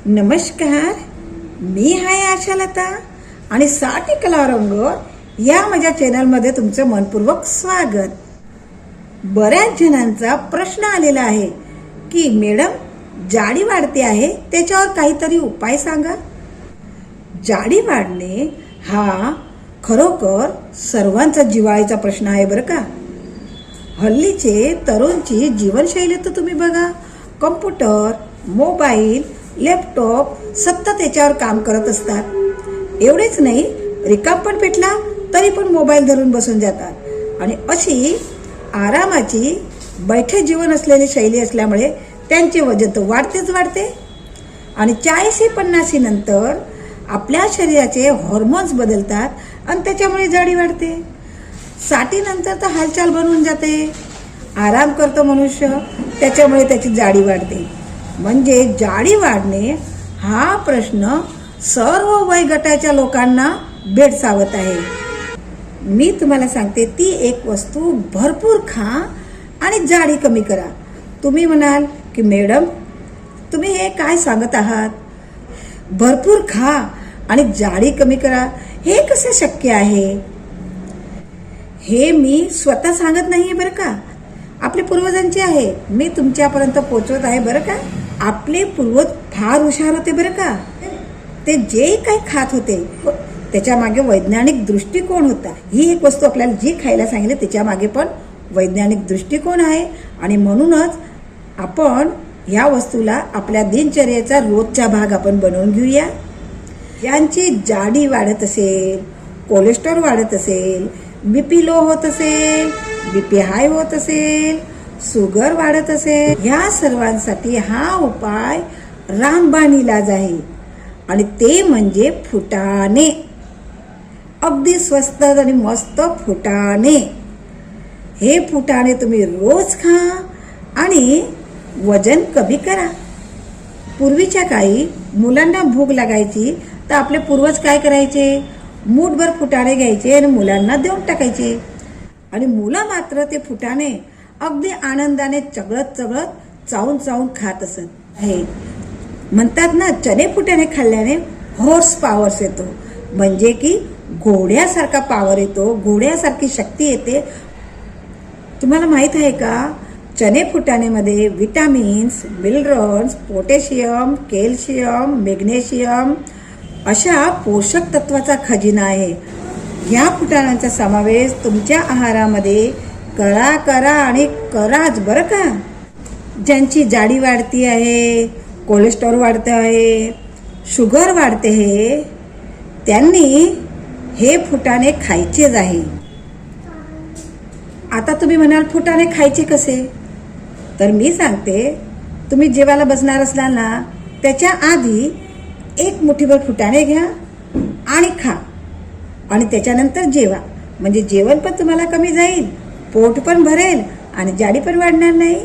नमस्कार, मी आहे आशालता आणि साठी कलारंग या माझ्या चॅनलमध्ये तुमचं मनपूर्वक स्वागत. बऱ्याच जणांचा प्रश्न आलेला आहे की मॅडम जाडी वाढते आहे, त्याच्यावर काहीतरी उपाय सांगा. जाडी वाढणे हा खरोखर सर्वांचा जिव्हाळ्याचा प्रश्न आहे बरं का. हल्लीचे तरुणची जीवनशैली तर तुम्ही बघा, कम्प्युटर, मोबाईल, लॅपटॉप सतत याच्यावर काम करत असतात. एवढेच नाही, रिकाम पण पेटला तरी पण मोबाईल धरून बसून जातात आणि अशी आरामाची बैठे जीवन असलेली शैली असल्यामुळे त्यांचे वजन तर वाढतेच वाढते आणि 40-50 नंतर आपल्या शरीराचे हॉर्मोन्स बदलतात आणि त्याच्यामुळे जाडी वाढते. 60 नंतर तर हालचाल बनवून जाते, आराम करतो मनुष्य, त्याच्यामुळे त्याची जाडी वाढते. म्हणजे जाडी वाढणे हा प्रश्न सर्व वय गटाच्या लोकांना भेडसावत आहे. मी तुम्हाला सांगते, ती एक वस्तू भरपूर खा आणि जाडी कमी करा. तुम्ही म्हणाल की मॅडम तुम्ही हे काय सांगत आहात, भरपूर खा आणि जाडी कमी करा, हे कसं शक्य आहे? हे मी स्वतः सांगत नाहीये बरं का, आपले पूर्वजांचे आहे. मी तुमच्यापर्यंत पोहोचवत आहे बरं का. आपले पूर्वज फार हुशार होते बरं का. ते जे काही खात होते त्याच्या मागे वैज्ञानिक दृष्टिकोन होता. ही एक वस्तू आपल्याला जी खायला सांगितली त्याच्या मागे पण वैज्ञानिक दृष्टिकोन आहे आणि म्हणूनच आपण या वस्तूला आपल्या दिनचर्येचा रोजचा भाग आपण बनवून घेऊया. यांची जाडी वाढत असेल, कोलेस्ट्रॉल वाढत असेल, बीपी लो होत असेल, बीपी हाय होत असेल, शुगर वाढत असेल, या सर्वांसाठी हा उपाय रामबाण इलाज आहे आणि ते म्हणजे फुटाणे. अगदी स्वस्त आणि मस्त फुटाणे. हे फुटाणे तुम्ही रोज खा आणि वजन कमी करा. पूर्वीच्या काळी मुलांना भूक लागायची तर आपले पूर्वज काय करायचे, मूठभर फुटाणे घ्यायचे आणि मुलांना देऊन टाकायचे आणि मुलं मात्र ते फुटाणे अगदी आनंदाने चगळत चगळत चावून चावून खात असत आहे. म्हणतात ना, चणे फुटाणे खाल्ल्याने हॉर्स पॉवर येतो, म्हणजे की घोड्यासारखा पॉवर येतो, घोड्यासारखी शक्ती येते. तुम्हाला माहित आहे का, चणे फुटाण्यामध्ये vitamins, minerals, potassium, calcium, magnesium अशा पोषक तत्वाचा खजिना आहे. या फुटाण्यांचा समावेश तुमच्या आहारामध्ये करा आणि कराच बरं का. ज्यांची जाडी वाढती आहे, कोलेस्ट्रॉल वाढते आहे, शुगर वाढते आहे, त्यांनी हे फुटाणे खायचेच आहे. आता तुम्ही म्हणाल फुटाणे खायचे कसे, तर मी सांगते. तुम्ही जेवायला बसणार असलाल ना, त्याच्या आधी एक मुठीभर फुटाणे घ्या आणि खा आणि त्याच्यानंतर जेवा. म्हणजे जेवण पण तुम्हाला कमी जाईल, पोट पण भरेल आणि जाडी पण वाढणार नाही.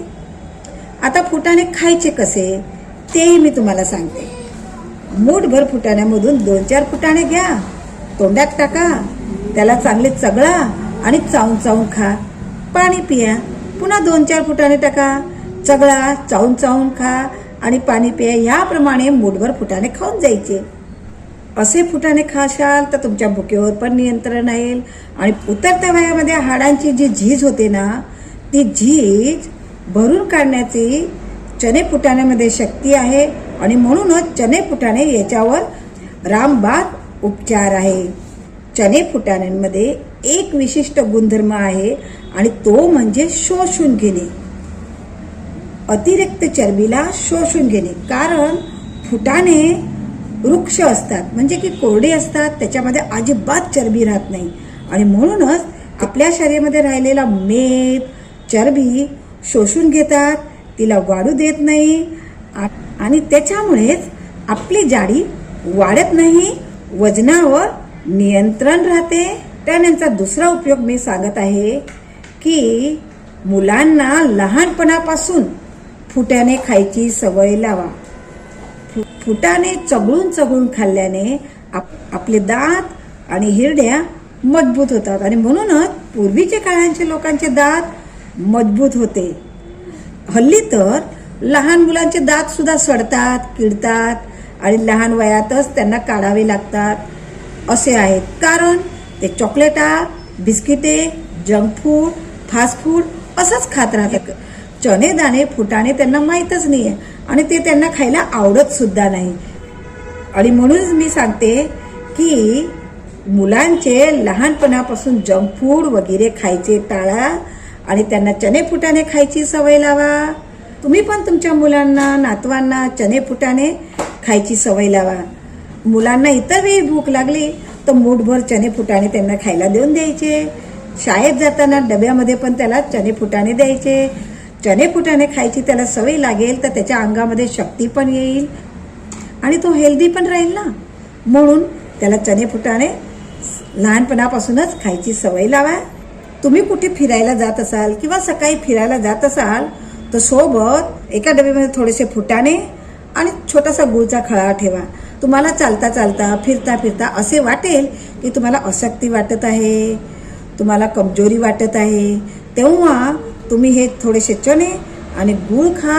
आता फुटाणे खायचे कसे तेही मी तुम्हाला सांगते. मूठभर फुटाण्यामधून 2-4 फुटाणे घ्या, तोंडात टाका, त्याला चांगले चगळा आणि चावून चावून खा. पाणी पिया, पुन्हा 2-4 फुटाणे टाका, चगळा, चावून चावून खा आणि पाणी पिया. याप्रमाणे मूठभर फुटाणे खाऊन जायचे. असे फुटाणे खाशाल तर तुमच्या भुकेवर पण नियंत्रण येईल आणि उतरत्या वयामध्ये हाडांची जी झीज होते ना, ती झीज भरून काढण्याची चणे फुटाण्यामध्ये शक्ती आहे आणि म्हणूनच चणे फुटाणे याच्यावर रामबाण उपचार आहे. चणे फुटाण्यांमध्ये एक विशिष्ट गुणधर्म आहे आणि तो म्हणजे शोषून घेणे, अतिरिक्त चरबीला शोषून घेणे. कारण फुटाणे वृक्ष असतात, म्हणजे की कोरडे असतात, त्याच्यामध्ये अजिबात चरबी राहत नाही आणि म्हणूनच आपल्या शरीरामध्ये राहिलेला मेद, चरबी शोषून घेतात, तिला वाढू देत नाही आणि त्याच्यामुळेच आपली जाडी वाढत नाही, वजनावर नियंत्रण राहते. फुटाण्यांचा दुसरा उपयोग मी सांगत आहे की मुलांना लहानपणापासून फुटाणे खायची सवय लावा. फुटाणे चगळून चगळून खाल्ल्याने आपले दात आणि हिरड्या मजबूत होतात आणि म्हणूनच पूर्वीच्या काळांचे लोकांचे दात मजबूत होते. हल्ली तर लहान मुलांचे दात सुद्धा सडतात, किडतात आणि लहान वयातच त्यांना काढावे लागतात असे आहेत. कारण ते चॉकलेटा, बिस्किटे, जंक फूड, फास्ट फूड असंच खात राहतात. चणे दाणे फुटाणे त्यांना माहीतच नाही आहे आणि ते त्यांना खायला आवडत सुद्धा नाही. आणि म्हणूनच मी सांगते की मुलांचे लहानपणापासून जंक फूड वगैरे खायचे टाळा आणि त्यांना चणे फुटाणे खायची सवय लावा. तुम्ही पण तुमच्या मुलांना, नातवांना चणे फुटाणे खायची सवय लावा. मुलांना इतर वेळी भूक लागली तर मूठभर चणे फुटाणे त्यांना खायला देऊन द्यायचे. शाळेत जाताना डब्यामध्ये पण त्याला चणे फुटाणे द्यायचे. चणे फुटाणे खायची त्याला सवय लागेल तर त्याच्या अंगामध्ये शक्ती पण येईल आणि तो हेल्दी पण राहील ना. म्हणून त्याला चणे फुटाणे लहानपणापासूनच खायची सवय लावा. तुम्ही कुठे फिरायला जात असाल किंवा सकाळी फिरायला जात असाल तर सोबत एका डब्यामध्ये थोडेसे फुटाणे आणि छोटासा गुळचा खळा ठेवा. तुम्हाला चालता चालता, फिरता फिरता असे वाटेल की तुम्हाला अशक्ती वाटत आहे, तुम्हाला कमजोरी वाटत आहे, तेव्हा तुम्ही हे थोडेसे चणे आणि गूळ खा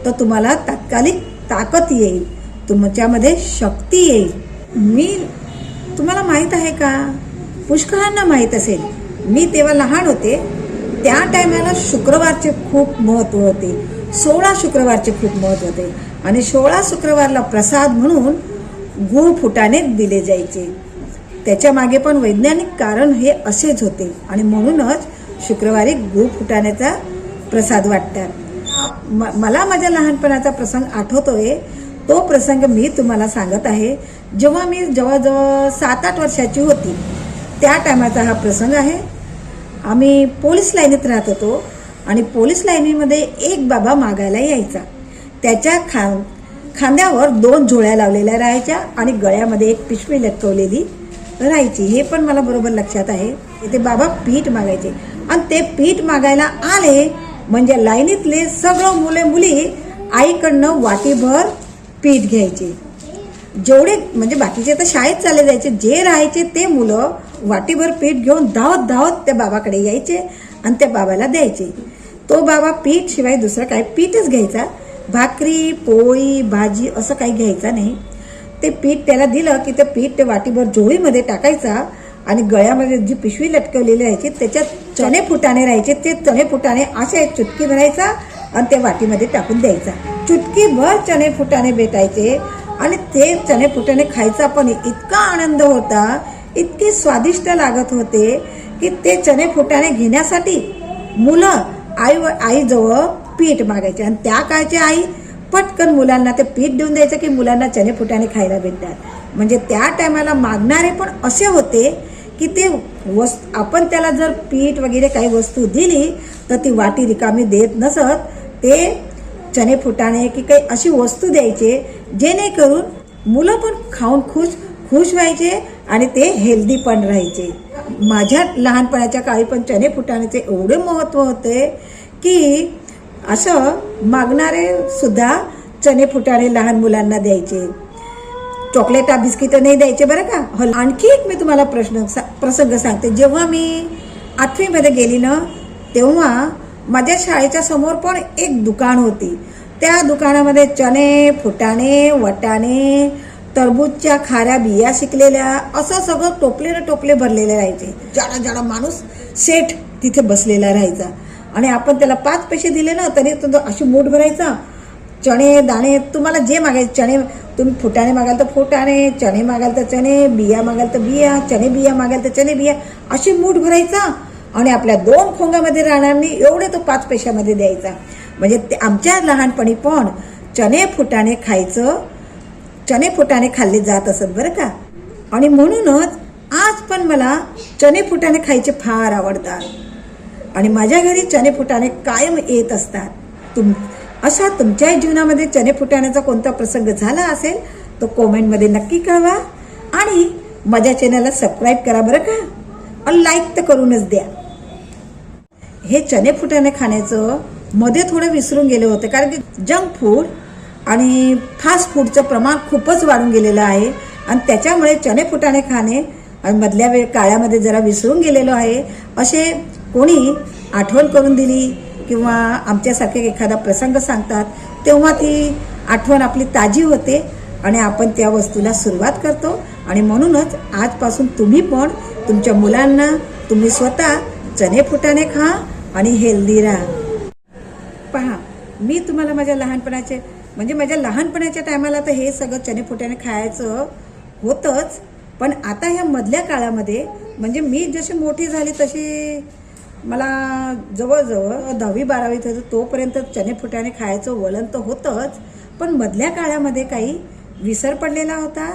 तर तुम्हाला तात्कालिक ताकद येईल, तुमच्यामध्ये शक्ती येईल. तुम्हाला माहीत आहे का, पुष्कळांना माहीत असेल, मी तेव्हा लहान होते त्या टायमाला शुक्रवारचे खूप महत्त्व होते. 16 शुक्रवारचे खूप महत्त्व होते आणि 16 शुक्रवारला प्रसाद म्हणून गूळ फुटाणे दिले जायचे. त्याच्या मागे पण वैज्ञानिक कारण हे असेच होते आणि म्हणूनच शुक्रवारी गूळ फुटाण्याचा प्रसाद वाटतात. मला माझ्या लहानपणाचा प्रसंग आठवतोय. तो प्रसंग मी तुम्हाला सांगत आहे. जेव्हा मी जवळजवळ 7-8 वर्षाची होती त्या टायमाचा हा प्रसंग आहे. आम्ही पोलीस लाईनीत राहत होतो आणि पोलीस लाईनीमध्ये एक बाबा मागायला यायचा. त्याच्या खांद्यावर 2 झोळ्या लावलेल्या राहायच्या आणि गळ्यामध्ये एक पिशवी लटकवलेली राहायची. हे पण मला बरोबर लक्षात आहे. ते बाबा पीठ मागायचे आणि ते पीठ मागायला आले म्हणजे लाईनीतले सगळं मुले मुली आईकडनं वाटीभर पीठ घ्यायचे. जेवढे म्हणजे बाकीचे तर शाळेत चालले जायचे, जे राहायचे ते मुलं वाटीभर पीठ घेऊन धावत धावत त्या बाबाकडे यायचे आणि त्या बाबाला द्यायचे. तो बाबा पीठ शिवाय दुसरं काही पीठच घ्यायचा. भाकरी, पोळी, भाजी असं काही घ्यायचा नाही. ते पीठ त्याला दिलं की ते पीठ ते वाटीभर झोळीमध्ये टाकायचा आणि गळ्यामध्ये जी पिशवी लटकवलेली राहायची त्याच्यात चणे फुटाणे राहायचे. ते चणे फुटाणे असे चुटकी भरायचा आणि ते वाटीमध्ये टाकून द्यायचा. चुटकीभर चणे फुटाणे भेटायचे आणि ते चणे फुटाणे खायचा पण इतका आनंद होता, इतके स्वादिष्ट लागत होते की ते चणे फुटाणे घेण्यासाठी मुलं आईजवळ पीठ मागायचे आणि त्या काळची आई पटकन मुलांना ते पीठ देऊन द्यायचं की मुलांना चणे फुटाणे खायला भेटतात. म्हणजे त्या टायमाला मागणारे पण असे होते की ते आपण त्याला जर पीठ वगैरे काही वस्तू दिली तर ती वाटी रिकामी देत नसत. ते चणे फुटाणे की काही अशी वस्तू द्यायचे जेणेकरून मुलं पण खाऊन खुश व्हायचे आणि ते हेल्दी पण राहायचे. माझ्या लहानपणाच्या काळी पण चणे फुटाण्याचे एवढे महत्त्व होते की असं मागणारे सुद्धा चणे फुटाणे लहान मुलांना द्यायचे. चॉकलेटा, बिस्किट नाही द्यायचे बरं का. आणखी एक मी तुम्हाला प्रसंग सांगते. जेव्हा मी 8वीमध्ये गेली ना तेव्हा माझ्या शाळेच्या समोर पण एक दुकान होती. त्या दुकानामध्ये चणे, फुटाणे, वटाणे, टरबूजच्या खाऱ्या बिया शिकलेल्या असं सगळं टोपले भरलेले राहायचे. जाडा माणूस सेठ तिथे बसलेला राहायचा आणि आपण त्याला 5 पैसे दिले ना तरी तो अशी मूठ भरायचा. चणे दाणे तुम्हाला जे मागायचे, चणे तुम्ही फुटाणे मागाल तर फुटाणे, चणे मागाल तर चणे, बिया मागाल तर बिया, चणे बिया मागाल तर चणे बिया, अशी मूठ भरायचा आणि आपल्या 2 खोंगामध्ये राहणाऱ्यांनी एवढे तो 5 पैशामध्ये द्यायचा. म्हणजे ते आमच्या लहानपणी पण चणे फुटाणे खाल्ले जात असत बरं का. आणि म्हणूनच आज पण मला चणे फुटाणे खायचे फार आवडतात आणि माझ्या घरी चणे फुटाणे कायम येत असतात. असा तुमच्याही जीवनामध्ये चणे फुटाण्याचा कोणता प्रसंग झाला असेल तो कॉमेंटमध्ये नक्की कळवा आणि माझ्या चॅनलला सबस्क्राईब करा बरं का आणि लाईक तर करूनच द्या. हे चणे फुटाणे खाण्याचं मध्ये थोडं विसरून गेले होते कारण की जंक फूड आणि फास्ट फूडचं प्रमाण खूपच वाढून गेलेलं आहे आणि त्याच्यामुळे चणे फुटाणे खाणे मधल्या काळामध्ये जरा विसरून गेलेलो आहे. असे कोणी आठवण करून दिली किंवा आमच्यासारखे एखादा प्रसंग सांगतात तेव्हा ती आठवण आपली ताजी होते आणि आपण त्या वस्तूला सुरुवात करतो. आणि म्हणूनच आजपासून तुम्ही पण तुमच्या मुलांना, तुम्ही स्वतः चणे फुटाणे खा आणि हेल्दी राहा. पहा, मी तुम्हाला माझ्या लहानपणाच्या टायमाला तर हे सगळं चणे फुटाणे खायचं होतंच. पण आता ह्या मधल्या काळामध्ये म्हणजे मी जशी मोठी झाली तशी मला जवळजवळ 10वी-12वीत होतं तोपर्यंत चणे फुटाणे खायचं वळण तर होतंच. पण मधल्या काळामध्ये काही विसर पडलेला होता.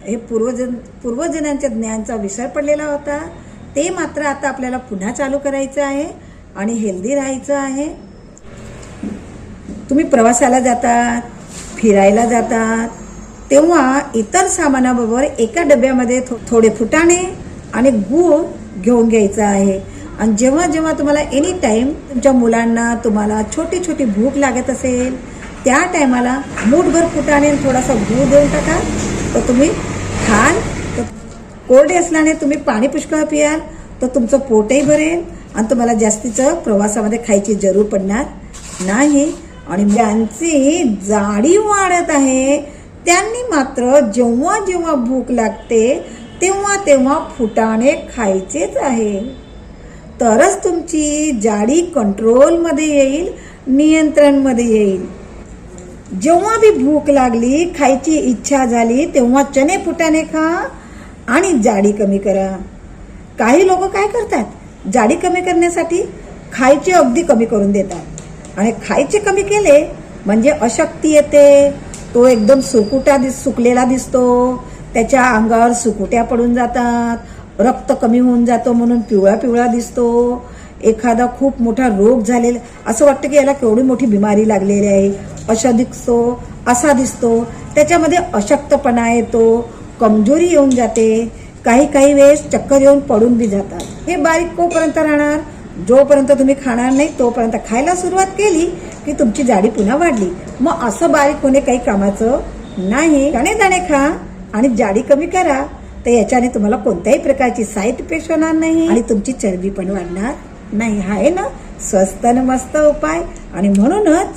हे पूर्वजनांच्या ज्ञानचा विसर पडलेला होता. ते मात्र आता आपल्याला पुन्हा चालू करायचं आहे आणि हेल्दी राहायचं आहे. तुम्ही प्रवासाला जातात, फिरायला जातात, तेव्हा इतर सामानाबरोबर एका डब्यामध्ये थोडे फुटाणे आणि गूळ घेऊन घ्यायचं आहे. आणि जेव्हा जेव्हा तुम्हाला एनी टाईम तुमच्या मुलांना, तुम्हाला छोटी छोटी भूक लागत असेल, त्या टायमाला मूठभर फुटाणे आणि थोडासा गूळ देऊन टाका. तर तुम्ही खाल. तर कोरडे असल्याने तुम्ही पाणी पुष्कळ पियाल तर तुमचं पोटही भरेल आणि तुम्हाला जास्तीचं प्रवासामध्ये खायची जरूर पडणार नाही. आणि ज्यांची जाडी वाढत आहे त्यांनी मात्र जेव्हा जेव्हा भूक लागते तेव्हा तेव्हा फुटाणे खायचेच आहे. तरच तुमची जाडी कंट्रोलमध्ये येईल, नियंत्रणमध्ये येईल. जेव्हा बी भूक लागली, खायची इच्छा झाली, तेव्हा चणे फुटाणे खा आणि जाडी कमी करा. काही लोक काय करतात, जाडी कमी करण्यासाठी खायचे अगदी कमी करून देतात. आणि खायचे कमी केले म्हणजे अशक्ती येते, तो एकदम सुकलेला दिसतो, त्याच्या अंगावर सुकुट्या पडून जातात, रक्त कमी होऊन जातो म्हणून पिवळा पिवळा दिसतो. एखादा खूप मोठा रोग झालेला, असं वाटतं की याला केवढी मोठी बिमारी लागलेली आहे, असा दिसतो. त्याच्यामध्ये अशक्तपणा येतो, कमजोरी येऊन जाते, काही वेळेस चक्कर येऊन पडून बी जातात. हे बारीक कोपर्यंत राहणार, जोपर्यंत तुम्ही खाणार नाही तोपर्यंत. खायला सुरुवात केली की तुमची जाडी पुन्हा वाढली. मग असं बारीक होणे काही कामाचं नाही. दाणे खा आणि जाडी कमी करा, तर याच्याने तुम्हाला कोणत्याही प्रकारची साईड इफेक्ट होणार नाही आणि तुमची चरबी पण वाढणार नाही. आहे ना स्वस्त आणि मस्त उपाय. आणि म्हणूनच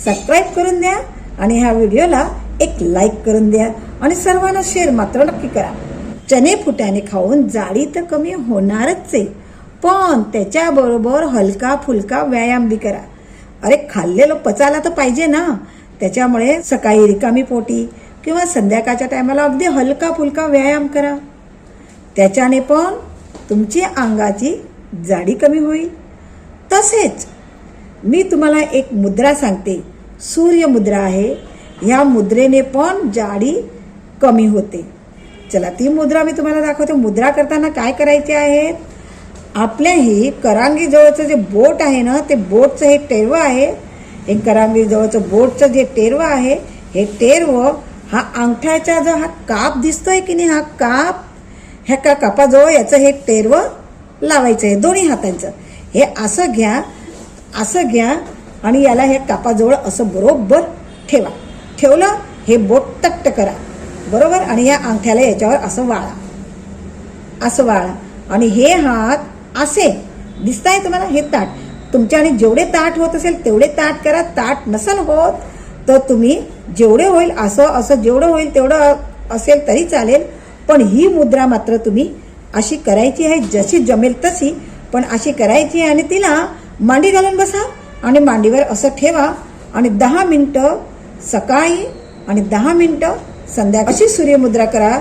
सबस्क्राईब करून द्या आणि ह्या व्हिडिओला एक लाईक करून द्या आणि सर्वांना शेअर मात्र नक्की करा. चणे फुटाणे खाऊन जाडी तर कमी होणारच आहे, पण त्याच्याबरोबर हलका फुलका व्यायाम बी करा. अरे खाल्लेलं पचायला तर पाहिजे ना. त्याच्यामुळे सकाळी रिकामी पोटी किंवा संध्याकाळच्या टायमाला अगदी हलका फुलका व्यायाम करा. त्याच्याने पण तुमची अंगाची जाडी कमी होईल. तसेच मी तुम्हाला एक मुद्रा सांगते, सूर्य मुद्रा आहे. या मुद्रेने पण जाडी कमी होते. चला ती मुद्रा मी तुम्हाला दाखवते. मुद्रा करताना काय करायचे आहेत, आपल्या ही करांगी जवळचं जे बोट आहे ना, ते बोटचं हे टेरवं आहे. हे करांगी जवळचं बोटचं जे टेरवं आहे, हे टेरवं हा अंगठ्याचा जो हा काप दिसतोय की नाही, हा काप, ह्या कापाजवळ याचं हे टेरवं लावायचं आहे दोन्ही हातांचं. हे असं घ्या आणि याला हे कापाजवळ असं बरोबर ठेवा. ठेवलं, हे बोट तट्ट करा बरोबर आणि या अंगठ्याला याच्यावर असं वाळा आणि हे हात असे दिसताय तुम्हाला. हे ताट तुमच्याने जेवढे ताट होत असेल तेवढे ताट करा. ताट नसेल होत तर तुम्ही जेवढे होईल असं जेवढं होईल तेवढं असेल तरी चालेल. पण ही मुद्रा मात्र तुम्ही अशी करायची आहे, जशी जमेल तशी, पण अशी करायची आहे. आणि तिला मांडी घालून बसा आणि मांडीवर असं ठेवा आणि 10 मिनिटं सकाळी आणि 10 मिनिटं संध्याकाळी अशी सूर्यमुद्रा करा.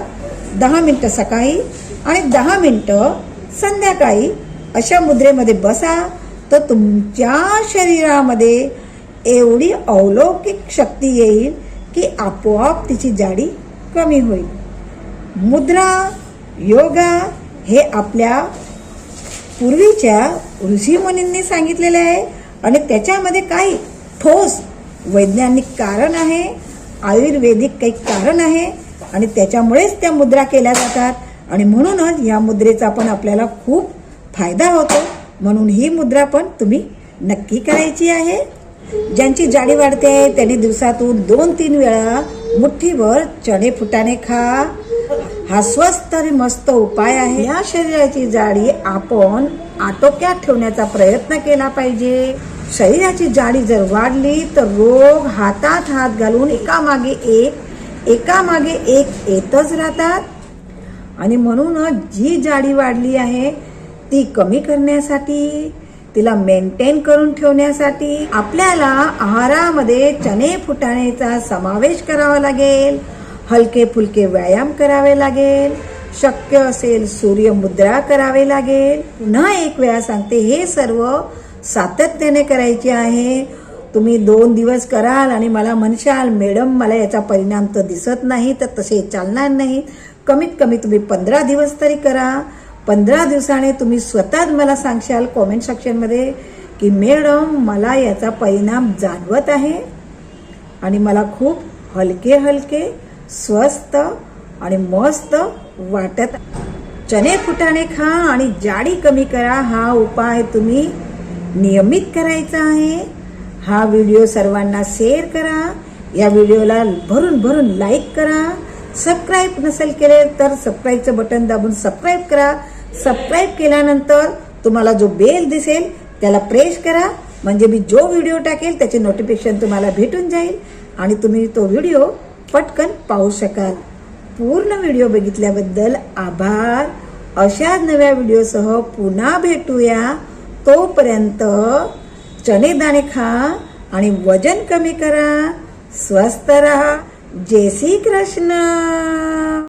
10 मिनिटं सकाळी आणि 10 मिनिटं संध्याकाळी अशा मुद्रेमध्ये बसा. तर तुमच्या शरीरामध्ये एवढी अलौकिक शक्ती येईल की आपोआप तिची जाडी कमी होईल. मुद्रा योगा हे आपल्या पूर्वीच्या ऋषीमुनींनी सांगितलेले आहे आणि त्याच्यामध्ये काही ठोस वैज्ञानिक कारण आहे, आयुर्वेदिक काही कारण आहे आणि त्याच्यामुळेच त्या मुद्रा केल्या जातात. आणि म्हणूनच या मुद्रेचा पण आपल्याला खूप फायदा होतो. म्हणून ही मुद्रा पण तुम्ही नक्की करायची आहे. ज्यांची जाडी वाढते त्यांनी दिवसातून 2-3 वेळा मुठ्ठीभर चणे फुटाणे खा. हा स्वस्त आणि मस्त उपाय आहे. या शरीराची जाडी आपण आटोक्यात ठेवण्याचा प्रयत्न केला पाहिजे. शरीराची जाडी जर वाढली तर रोग हातात हात घालून एकामागे एक एकामागे एक येतच राहतात. आणि म्हणून जी जाडी वाढली आहे ती कमी करण्यासाठी, तिला मेंटेन करून ठेवण्यासाठी आपल्याला आहारामध्ये चणे फुटाण्याचा समावेश करावा लागेल. हलके फुलके व्यायाम करावे लागेल. शक्य असेल सूर्यमुद्रा करावे लागेल. पुन्हा एक वेळा सांगते, हे सर्व सातत्याने करायचे आहे. तुम्ही 2 दिवस कराल आणि मला म्हणशाल मॅडम मला याचा परिणाम तर दिसत नाही, तर तसे चालणार नाही. कमीत कमी तुम्ही 15 दिवस तरी करा. 15 दिवसाने तुम्ही स्वतःच मला सांगशाल कॉमेंट सेक्शनमध्ये की मॅडम मला याचा परिणाम जाणवत आहे आणि मला खूप हलके हलके स्वस्त आणि मस्त वाटत. चणे फुटाणे खा आणि जाडी कमी करा. हा उपाय तुम्ही नियमित करायचा आहे. हा व्हिडिओ सर्वांना शेअर करा. या व्हिडिओला भरून भरून लाईक करा. सबस्क्राईब नसेल केले तर सबस्क्राईबचं बटन दाबून सबस्क्राईब करा. सबस्क्राईब केल्यानंतर तुम्हाला जो बेल दिसेल त्याला प्रेस करा, म्हणजे मी जो व्हिडिओ टाकेल त्याचे नोटिफिकेशन तुम्हाला भेटून जाईल आणि तुम्ही तो व्हिडिओ पटकन पाहू शकाल. पूर्ण व्हिडिओ बघितल्याबद्दल आभार. अशाच नव्या व्हिडिओसह पुन्हा भेटूया. तोपर्यंत चणे दाणे खा आणि वजन कमी करा. स्वस्थ रहा. जय श्री कृष्ण.